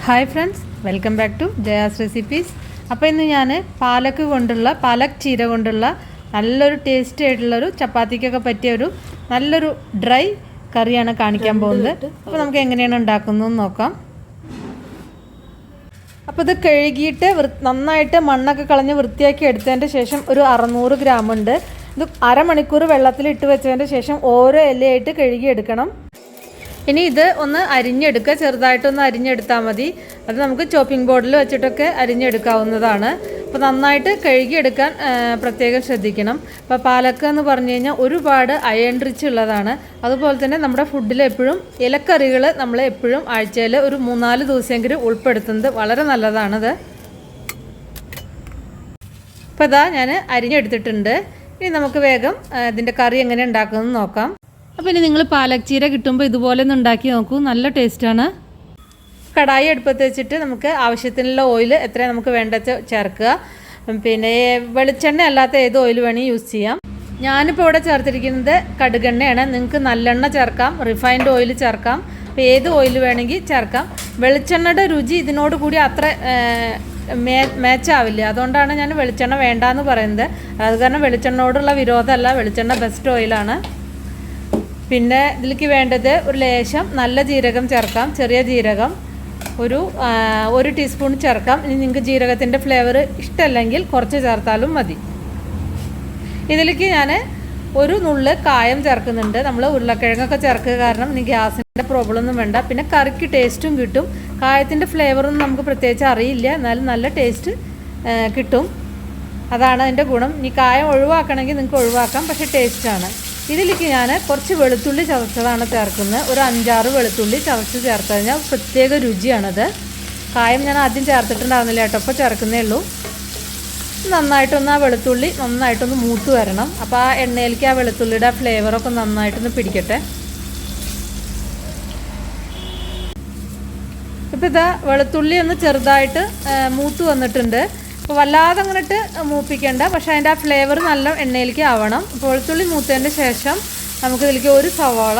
Hi friends, welcome back to Jaya's recipes. അപ്പോൾ ഇന്ന് ഞാൻ പാലക് ചീര കൊണ്ടുള്ള നല്ലൊരു ടേസ്റ്റി ആയിട്ടുള്ളൊരു ചപ്പാത്തിക്കൊക്കെ പറ്റിയ ഒരു നല്ലൊരു ഡ്രൈ കറിയാണ് കാണിക്കാൻ പോകുന്നത്. അപ്പോൾ നമുക്ക് എങ്ങനെയാണ് ഉണ്ടാക്കുന്നതെന്ന് നോക്കാം. അപ്പോൾ ഇത് കഴുകിയിട്ട് നന്നായിട്ട് മണ്ണൊക്കെ കളഞ്ഞ് വൃത്തിയാക്കി എടുത്തതിൻ്റെ ശേഷം ഒരു 600 ഗ്രാം ഉണ്ട്. ഇത് അരമണിക്കൂർ വെള്ളത്തിലിട്ട് വെച്ചതിൻ്റെ ശേഷം ഓരോ ഇലയായിട്ട് കഴുകിയെടുക്കണം. ഇനി ഇത് ഒന്ന് അരിഞ്ഞെടുക്കുക, ചെറുതായിട്ടൊന്ന് അരിഞ്ഞെടുത്താൽ മതി. അത് നമുക്ക് ചോപ്പിംഗ് ബോർഡിൽ വെച്ചിട്ടൊക്കെ അരിഞ്ഞെടുക്കാവുന്നതാണ്. അപ്പോൾ നന്നായിട്ട് കഴുകിയെടുക്കാൻ പ്രത്യേകം ശ്രദ്ധിക്കണം. അപ്പോൾ പാലക്ക എന്ന് പറഞ്ഞു കഴിഞ്ഞാൽ ഒരുപാട് അയൺ റിച്ച് ഉള്ളതാണ്. അതുപോലെ തന്നെ നമ്മുടെ ഫുഡിൽ എപ്പോഴും ഇലക്കറികൾ നമ്മൾ എപ്പോഴും ആഴ്ചയിൽ ഒരു 3-4 ദിവസമെങ്കിലും ഉൾപ്പെടുത്തുന്നത് വളരെ നല്ലതാണത്. അപ്പോൾ ഇതാ ഞാൻ അരിഞ്ഞെടുത്തിട്ടുണ്ട്. ഇനി നമുക്ക് വേഗം ഇതിൻ്റെ കറി എങ്ങനെ ഉണ്ടാക്കുമെന്ന് നോക്കാം. അപ്പോൾ ഇനി നിങ്ങൾ പാലക് ചീര കിട്ടുമ്പോൾ ഇതുപോലെ ഒന്ന് ഉണ്ടാക്കി നോക്കൂ, നല്ല ടേസ്റ്റാണ്. കടായി അടുപ്പത്ത് വെച്ചിട്ട് നമുക്ക് ആവശ്യത്തിനുള്ള ഓയിൽ എത്ര നമുക്ക് വേണ്ടത് ചേർക്കുക. പിന്നെ വെളിച്ചെണ്ണ അല്ലാത്ത ഏത് ഓയിൽ വേണമെങ്കിൽ യൂസ് ചെയ്യാം. ഞാനിപ്പോൾ ഇവിടെ ചേർത്തിരിക്കുന്നത് കടുകെണ്ണയാണ്. നിങ്ങൾക്ക് നല്ലെണ്ണ ചേർക്കാം, റിഫൈൻഡ് ഓയിൽ ചേർക്കാം, അപ്പോൾ ഏത് ഓയിൽ വേണമെങ്കിൽ ചേർക്കാം. വെളിച്ചെണ്ണയുടെ രുചി ഇതിനോട് കൂടി അത്ര മാച്ചാവില്ല. അതുകൊണ്ടാണ് ഞാൻ വെളിച്ചെണ്ണ വേണ്ടാന്ന് പറയുന്നത്. അത് കാരണം വെളിച്ചെണ്ണയോടുള്ള വിരോധമല്ല, വെളിച്ചെണ്ണ ബെസ്റ്റ് ഓയിലാണ്. പിന്നെ ഇതിലേക്ക് വേണ്ടത് ഒരു ലേശം നല്ല ജീരകം ചേർക്കാം, ചെറിയ ജീരകം ഒരു ടീസ്പൂൺ ചേർക്കാം. ഇനി നിങ്ങൾക്ക് ജീരകത്തിൻ്റെ ഫ്ലേവർ ഇഷ്ടമല്ലെങ്കിൽ കുറച്ച് ചേർത്താലും മതി. ഇതിലേക്ക് ഞാൻ ഒരു നുള്ള് കായം ചേർക്കുന്നുണ്ട്. നമ്മൾ ഉരുളക്കിഴങ്ങൊക്കെ ചേർക്കുക കാരണം ഇനി ഗ്യാസിൻ്റെ പ്രോബ്ലം ഒന്നും വേണ്ട. പിന്നെ കറിക്ക് ടേസ്റ്റും കിട്ടും. കായത്തിൻ്റെ ഫ്ലേവറൊന്നും നമുക്ക് പ്രത്യേകിച്ച് അറിയില്ല, എന്നാലും നല്ല ടേസ്റ്റ് കിട്ടും. അതാണ് അതിൻ്റെ ഗുണം. ഇനി കായം ഒഴിവാക്കണമെങ്കിൽ നിങ്ങൾക്ക് ഒഴിവാക്കാം, പക്ഷേ ടേസ്റ്റാണ്. ഇതിലേക്ക് ഞാൻ കുറച്ച് വെളുത്തുള്ളി ചതച്ചതാണ് ചേർക്കുന്നത്. ഒരു 5-6 വെളുത്തുള്ളി ചതച്ച് ചേർത്ത് കഴിഞ്ഞാൽ പ്രത്യേക രുചിയാണത്. കായം ഞാൻ ആദ്യം ചേർത്തിട്ടുണ്ടാകുന്നില്ല കേട്ടോ, അപ്പോൾ ചേർക്കുന്നേ ഉള്ളൂ. നന്നായിട്ടൊന്ന് ആ വെളുത്തുള്ളി നന്നായിട്ടൊന്ന് മൂത്ത് വരണം. അപ്പോൾ ആ എണ്ണയിലേക്ക് ആ വെളുത്തുള്ളിയുടെ ഫ്ലേവറൊക്കെ നന്നായിട്ടൊന്ന് പിടിക്കട്ടെ. ഇപ്പോൾ ഇതാ വെളുത്തുള്ളി ഒന്ന് ചെറുതായിട്ട് മൂത്ത് വന്നിട്ടുണ്ട്. അപ്പോൾ വല്ലാതെ അങ്ങോട്ട് മൂപ്പിക്കേണ്ട, പക്ഷേ അതിൻ്റെ ആ ഫ്ലേവർ നല്ല എണ്ണയിലേക്ക് ആവണം. അപ്പോൾ വെളുത്തുള്ളി മൂത്തതിൻ്റെ ശേഷം നമുക്ക് ഇതിലേക്ക് ഒരു സവാള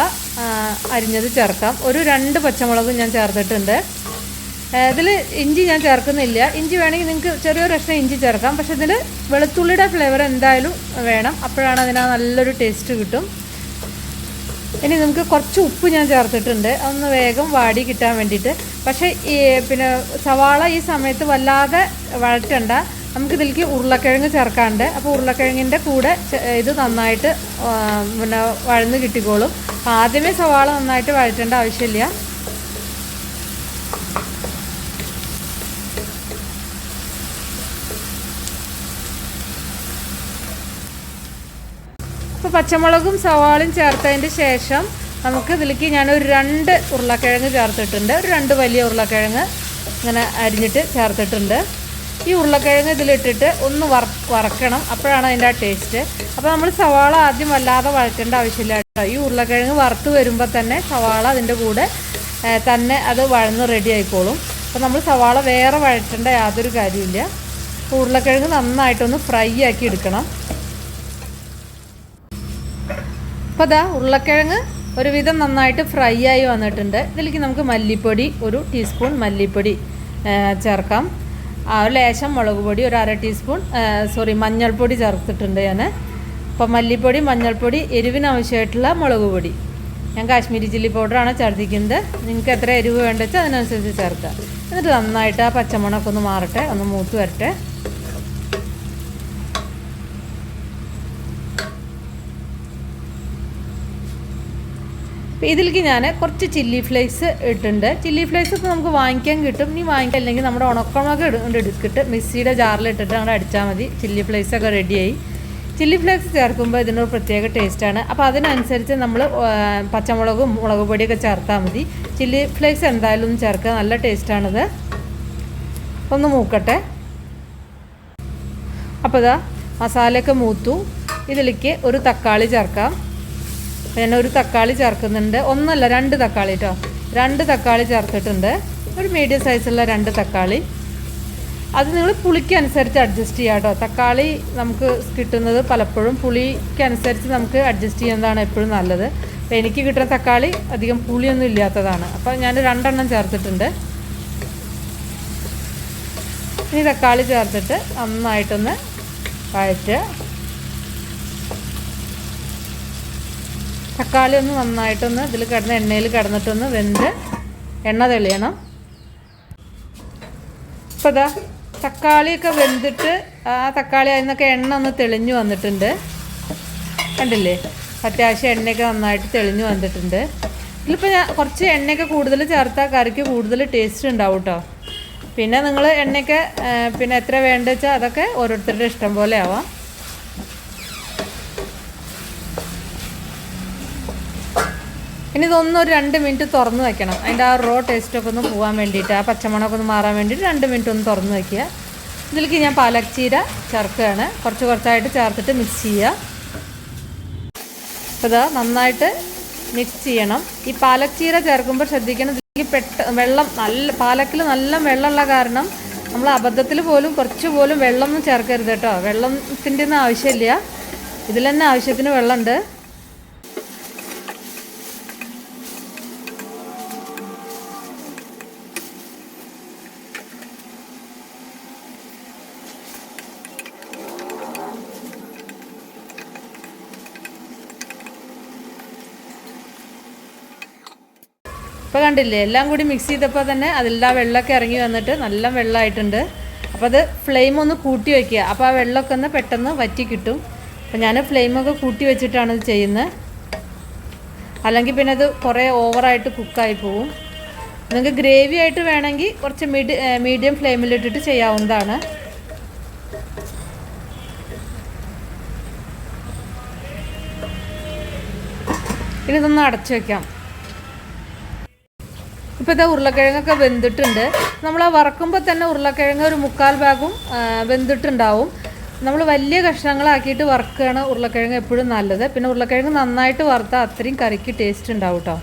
അരിഞ്ഞത് ചേർക്കാം. ഒരു 2 പച്ചമുളകും ഞാൻ ചേർത്തിട്ടുണ്ട്. ഇതിൽ ഇഞ്ചി ഞാൻ ചേർക്കുന്നില്ല. ഇഞ്ചി വേണമെങ്കിൽ നിങ്ങൾക്ക് ചെറിയൊരു കഷ്ണം ഇഞ്ചി ചേർക്കാം, പക്ഷേ ഇതിൽ വെളുത്തുള്ളിയുടെ ഫ്ലേവർ എന്തായാലും വേണം, അപ്പോഴാണ് അതിന് നല്ലൊരു ടേസ്റ്റ് കിട്ടും. ഇനി നമുക്ക് കുറച്ച് ഉപ്പ് ഞാൻ ചേർത്തിട്ടുണ്ട്, അതൊന്ന് വേഗം വാടി കിട്ടാൻ വേണ്ടിയിട്ട്. പക്ഷേ പിന്നെ സവാള ഈ സമയത്ത് വല്ലാതെ വഴറ്റണ്ട. നമുക്കിതിലേക്ക് ഉരുളക്കിഴങ്ങ് ചേർക്കാണ്ട്. അപ്പോൾ ഉരുളക്കിഴങ്ങിൻ്റെ കൂടെ ഇത് നന്നായിട്ട് പിന്നെ വഴന്ന് കിട്ടിക്കോളും. ആദ്യമേ സവാള നന്നായിട്ട് വഴറ്റേണ്ട ആവശ്യമില്ല. അപ്പോൾ പച്ചമുളകും സവാളയും ചേർത്തതിൻ്റെ ശേഷം നമുക്ക് ഇതിലേക്ക് ഞാനൊരു 2 ഉരുളക്കിഴങ്ങ് ചേർത്തിട്ടുണ്ട്. ഒരു 2 വലിയ ഉരുളക്കിഴങ്ങ് ഇങ്ങനെ അരിഞ്ഞിട്ട് ചേർത്തിട്ടുണ്ട്. ഈ ഉരുളക്കിഴങ്ങ് ഇതിലിട്ടിട്ട് ഒന്ന് വറക്കണം, അപ്പോഴാണ് അതിൻ്റെ ആ ടേസ്റ്റ്. അപ്പോൾ നമ്മൾ സവാള ആദ്യം വല്ലാതെ വഴറ്റേണ്ട ആവശ്യമില്ല കേട്ടോ. ഈ ഉരുളക്കിഴങ്ങ് വറുത്ത് വരുമ്പോൾ തന്നെ സവാള അതിൻ്റെ കൂടെ തന്നെ അത് വഴന്ന് റെഡി ആയിക്കോളും. അപ്പോൾ നമ്മൾ സവാള വേറെ വഴറ്റേണ്ട യാതൊരു കാര്യമില്ല. അപ്പോൾ ഉരുളക്കിഴങ്ങ് നന്നായിട്ടൊന്ന് ഫ്രൈ ആക്കി എടുക്കണം. അപ്പോൾ അതാ ഉരുളക്കിഴങ്ങ് ഒരുവിധം നന്നായിട്ട് ഫ്രൈ ആയി വന്നിട്ടുണ്ട്. ഇതിലേക്ക് നമുക്ക് മല്ലിപ്പൊടി, ഒരു ടീസ്പൂൺ മല്ലിപ്പൊടി ചേർക്കാം. ലേശം മുളക് പൊടി, ഒരു 1/2 ടീസ്പൂൺ മഞ്ഞൾപ്പൊടി ചേർത്തിട്ടുണ്ട് ഞാൻ. അപ്പോൾ മല്ലിപ്പൊടി, മഞ്ഞൾപ്പൊടി, എരിവിനാവശ്യമായിട്ടുള്ള മുളക് പൊടി. ഞാൻ കാശ്മീരി ചില്ലി പൗഡറാണ് ചേർത്തിക്കുന്നത്. നിങ്ങൾക്ക് എത്ര എരിവ് വേണ്ട വെച്ചാൽ അതിനനുസരിച്ച് ചേർക്കുക. എന്നിട്ട് നന്നായിട്ട് ആ പച്ചമണമൊക്കെ ഒന്ന് മാറട്ടെ, ഒന്ന് മൂത്ത് വരട്ടെ. അപ്പോൾ ഇതിലേക്ക് ഞാൻ കുറച്ച് ചില്ലി ഫ്ലേക്സ് ഇട്ടിട്ടുണ്ട്. ചില്ലി ഫ്ലേക്സ് ഒക്കെ നമുക്ക് വാങ്ങിക്കാൻ കിട്ടും. ഇനി വാങ്ങിക്കില്ലെങ്കിൽ നമ്മുടെ ഉണക്കമുളക് എടുത്തിട്ട് മിക്സിയുടെ ജാറിലിട്ടിട്ട് അങ്ങോട്ട് അടിച്ചാൽ മതി. ചില്ലി ഫ്ലേക്സ് ഒക്കെ റെഡിയായി. ചില്ലി ഫ്ലേക്സ് ചേർക്കുമ്പോൾ ഇതിനൊരു പ്രത്യേക ടേസ്റ്റാണ്. അപ്പോൾ അതിനനുസരിച്ച് നമ്മൾ പച്ചമുളകും മുളക് പൊടിയൊക്കെ ചേർത്താൽ മതി. ചില്ലി ഫ്ലേക്സ് എന്തായാലും ചേർക്കുക, നല്ല ടേസ്റ്റാണിത്. ഒന്ന് മൂക്കട്ടെ. അപ്പോൾ ഇതാ മസാലയൊക്കെ മൂത്തു. ഇതിലേക്ക് ഒരു തക്കാളി ചേർക്കാം. ഞാൻ ഒരു തക്കാളി ചേർക്കുന്നുണ്ട്. 2 തക്കാളി കേട്ടോ. 2 തക്കാളി ചേർത്തിട്ടുണ്ട്. ഒരു മീഡിയം സൈസുള്ള 2 തക്കാളി. അത് നിങ്ങൾ പുളിക്കനുസരിച്ച് അഡ്ജസ്റ്റ് ചെയ്യുക കേട്ടോ. തക്കാളി നമുക്ക് കിട്ടുന്നത് പലപ്പോഴും പുളിക്കനുസരിച്ച് നമുക്ക് അഡ്ജസ്റ്റ് ചെയ്യുന്നതാണ് എപ്പോഴും നല്ലത്. അപ്പോൾ എനിക്ക് കിട്ടുന്ന തക്കാളി അധികം പുളിയൊന്നും ഇല്ലാത്തതാണ്. അപ്പോൾ ഞാൻ 2 ചേർത്തിട്ടുണ്ട്. ഇനി തക്കാളി ചേർത്തിട്ട് നന്നായിട്ടൊന്ന് വഴറ്റുക. തക്കാളി ഒന്ന് നന്നായിട്ടൊന്ന് ഇതിൽ കിടന്ന് എണ്ണയിൽ കിടന്നിട്ടൊന്ന് വെന്ത് എണ്ണ തെളിയണം. അപ്പോൾ ഇതാ തക്കാളിയൊക്കെ വെന്തിട്ട് ആ തക്കാളി അതിൽ നിന്നൊക്കെ എണ്ണ ഒന്ന് തെളിഞ്ഞു വന്നിട്ടുണ്ട്. കണ്ടില്ലേ, അത്യാവശ്യം എണ്ണയൊക്കെ നന്നായിട്ട് തെളിഞ്ഞു വന്നിട്ടുണ്ട്. ഇതിലിപ്പോൾ ഞാൻ കുറച്ച് എണ്ണയൊക്കെ കൂടുതൽ ചേർത്താൽ കറിക്ക് കൂടുതൽ ടേസ്റ്റ് ഉണ്ടാവും കേട്ടോ. പിന്നെ നിങ്ങൾ എണ്ണയൊക്കെ പിന്നെ എത്ര വേണ്ടത് വെച്ചാൽ അതൊക്കെ ഓരോരുത്തരുടെ ഇഷ്ടം പോലെ ആവാം. ഇനി ഇതൊന്നും ഒരു 2 മിനിറ്റ് തുറന്ന് വയ്ക്കണം. അതിൻ്റെ ആ റോ ടേസ്റ്റൊക്കെ ഒന്ന് പോകാൻ വേണ്ടിയിട്ട്, ആ പച്ചമണമൊക്കെ ഒന്ന് മാറാൻ വേണ്ടിയിട്ട് 2 മിനിറ്റ് ഒന്ന് തുറന്ന് വയ്ക്കുക. ഇതിലേക്ക് ഞാൻ പാലക് ചീര ചേർക്കുകയാണ്. കുറച്ചായിട്ട് ചേർത്തിട്ട് മിക്സ് ചെയ്യുക. അപ്പോൾ ഇതാ നന്നായിട്ട് മിക്സ് ചെയ്യണം. ഈ പാലക് ചീര ചേർക്കുമ്പോൾ ശ്രദ്ധിക്കണം, ഇതിലേക്ക് വെള്ളം പാലക്കിൽ നല്ല വെള്ളമുള്ള കാരണം നമ്മൾ അബദ്ധത്തിൽ പോലും കുറച്ച് പോലും വെള്ളമൊന്നും ചേർക്കരുത് കേട്ടോ. വെള്ളത്തിൻ്റെ ഒന്നും ആവശ്യമില്ല, ഇതിൽ തന്നെ ആവശ്യത്തിന് വെള്ളമുണ്ട്. ഇപ്പോൾ കണ്ടില്ലേ, എല്ലാം കൂടി മിക്സ് ചെയ്തപ്പോൾ തന്നെ അതിലെല്ലാം വെള്ളമൊക്കെ ഇറങ്ങി വന്നിട്ട് നല്ല വെള്ളമായിട്ടുണ്ട്. അപ്പോൾ അത് ഫ്ലെയിം ഒന്ന് കൂട്ടി വയ്ക്കുക. അപ്പോൾ ആ വെള്ളമൊക്കെ ഒന്ന് പെട്ടെന്ന് വറ്റി കിട്ടും. അപ്പോൾ ഞാൻ ഫ്ലെയിമൊക്കെ കൂട്ടി വെച്ചിട്ടാണ് ഇത് ചെയ്യുന്നത്. അല്ലെങ്കിൽ പിന്നെ അത് കുറേ ഓവറായിട്ട് കുക്കായി പോവും. നിങ്ങൾക്ക് ഗ്രേവി ആയിട്ട് വേണമെങ്കിൽ കുറച്ച് മീഡിയം ഫ്ലെയിമിലിട്ടിട്ട് ചെയ്യാവുന്നതാണ്. ഇനി ഇതൊന്ന് അടച്ചു വയ്ക്കാം. ഇപ്പോൾ ഇതാ ഉരുളക്കിഴങ്ങൊക്കെ വെന്തിട്ടുണ്ട്. നമ്മൾ ആ വറക്കുമ്പോൾ തന്നെ ഉരുളക്കിഴങ്ങ് ഒരു 3/4 ഭാഗം വെന്തിട്ടുണ്ടാവും. നമ്മൾ വലിയ കഷ്ണങ്ങളാക്കിയിട്ട് വറുക്കുകയാണ് ഉരുളക്കിഴങ്ങ് എപ്പോഴും നല്ലത്. പിന്നെ ഉരുളക്കിഴങ്ങ് നന്നായിട്ട് വറുത്താൽ അത്രയും കറിക്ക് ടേസ്റ്റ് ഉണ്ടാവും കേട്ടോ.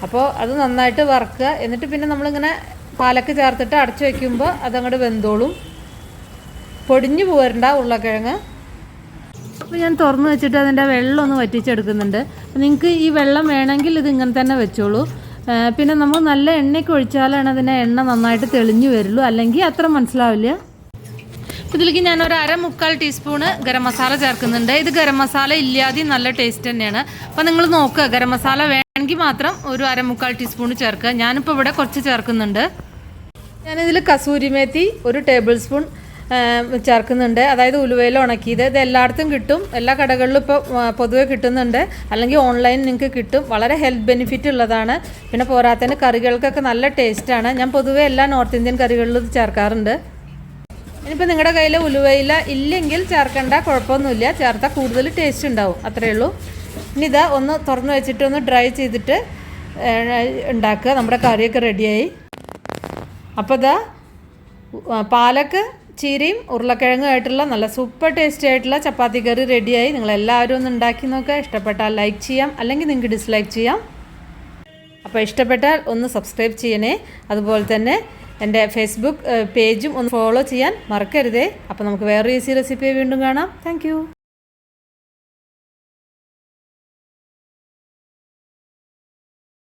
അപ്പോൾ അത് നന്നായിട്ട് വറുക്കുക. എന്നിട്ട് പിന്നെ നമ്മളിങ്ങനെ പാലക്ക് ചേർത്തിട്ട് അടച്ചു വയ്ക്കുമ്പോൾ അതങ്ങോട്ട് വെന്തോളും. പൊടിഞ്ഞു പോരണ്ട ഉരുളക്കിഴങ്ങ്. അപ്പോൾ ഞാൻ തുറന്ന് വെച്ചിട്ട് അതിൻ്റെ വെള്ളം ഒന്ന് വറ്റിച്ചെടുക്കുന്നുണ്ട്. നിങ്ങൾക്ക് ഈ വെള്ളം വേണമെങ്കിൽ ഇത് ഇങ്ങനെ തന്നെ വെച്ചോളൂ. പിന്നെ നമ്മൾ നല്ല എണ്ണയൊക്കെ ഒഴിച്ചാലാണ് അതിൻ്റെ എണ്ണ നന്നായിട്ട് തെളിഞ്ഞു വരുള്ളൂ, അല്ലെങ്കിൽ അത്ര മനസ്സിലാവില്ല. ഇതിലേക്ക് ഞാനൊരു 1/4 ടീസ്പൂണ് ഗരം മസാല ചേർക്കുന്നുണ്ട്. ഇത് ഗരം മസാല ഇല്ലാതെയും നല്ല ടേസ്റ്റ് തന്നെയാണ്. അപ്പോൾ നിങ്ങൾ നോക്കുക, ഗരം മസാല വേണമെങ്കിൽ മാത്രം ഒരു 1/4 ടീസ്പൂണ് ചേർക്കുക. ഞാനിപ്പോൾ ഇവിടെ കുറച്ച് ചേർക്കുന്നുണ്ട്. ഞാനിതിൽ കസൂരി മേത്തി 1 ടേബിൾ സ്പൂൺ ചേർക്കുന്നുണ്ട്. അതായത് ഉലുവയിൽ ഉണക്കിയത്. ഇത് എല്ലായിടത്തും കിട്ടും, എല്ലാ കടകളിലും ഇപ്പോൾ പൊതുവെ കിട്ടുന്നുണ്ട്, അല്ലെങ്കിൽ ഓൺലൈൻ നിങ്ങൾക്ക് കിട്ടും. വളരെ ഹെൽത്ത് ബെനിഫിറ്റ് ഉള്ളതാണ്. പിന്നെ പോരാത്തതിന് കറികൾക്കൊക്കെ നല്ല ടേസ്റ്റാണ്. ഞാൻ പൊതുവെ എല്ലാ നോർത്ത് ഇന്ത്യൻ കറികളിലും ഇത് ചേർക്കാറുണ്ട്. ഇനിയിപ്പോൾ നിങ്ങളുടെ കയ്യിൽ ഉലുവയില ഇല്ലെങ്കിൽ ചേർക്കേണ്ട, കുഴപ്പമൊന്നുമില്ല. ചേർത്താൽ കൂടുതൽ ടേസ്റ്റ് ഉണ്ടാവും, അത്രയേ ഉള്ളൂ. ഇനി ഇതാ ഒന്ന് തുറന്ന് വെച്ചിട്ട് ഒന്ന് ഡ്രൈ ചെയ്തിട്ട് ഉണ്ടാക്കുക. നമ്മുടെ കറിയൊക്കെ റെഡിയായി. അപ്പോൾ ഇതാ പാലക്ക് ചീരയും ഉരുളക്കിഴങ്ങുമായിട്ടുള്ള നല്ല സൂപ്പർ ടേസ്റ്റി ആയിട്ടുള്ള ചപ്പാത്തി കറി റെഡിയായി. നിങ്ങളെല്ലാവരും ഒന്ന് ഉണ്ടാക്കി നോക്കുക. ഇഷ്ടപ്പെട്ടാൽ ലൈക്ക് ചെയ്യാം, അല്ലെങ്കിൽ നിങ്ങൾക്ക് ഡിസ്ലൈക്ക് ചെയ്യാം. അപ്പോൾ ഇഷ്ടപ്പെട്ടാൽ ഒന്ന് സബ്സ്ക്രൈബ് ചെയ്യണേ. അതുപോലെ തന്നെ എൻ്റെ ഫേസ്ബുക്ക് പേജും ഒന്ന് ഫോളോ ചെയ്യാൻ മറക്കരുതേ. അപ്പോൾ നമുക്ക് വേറൊരു ഈസി റെസിപ്പി വീണ്ടും കാണാം. താങ്ക്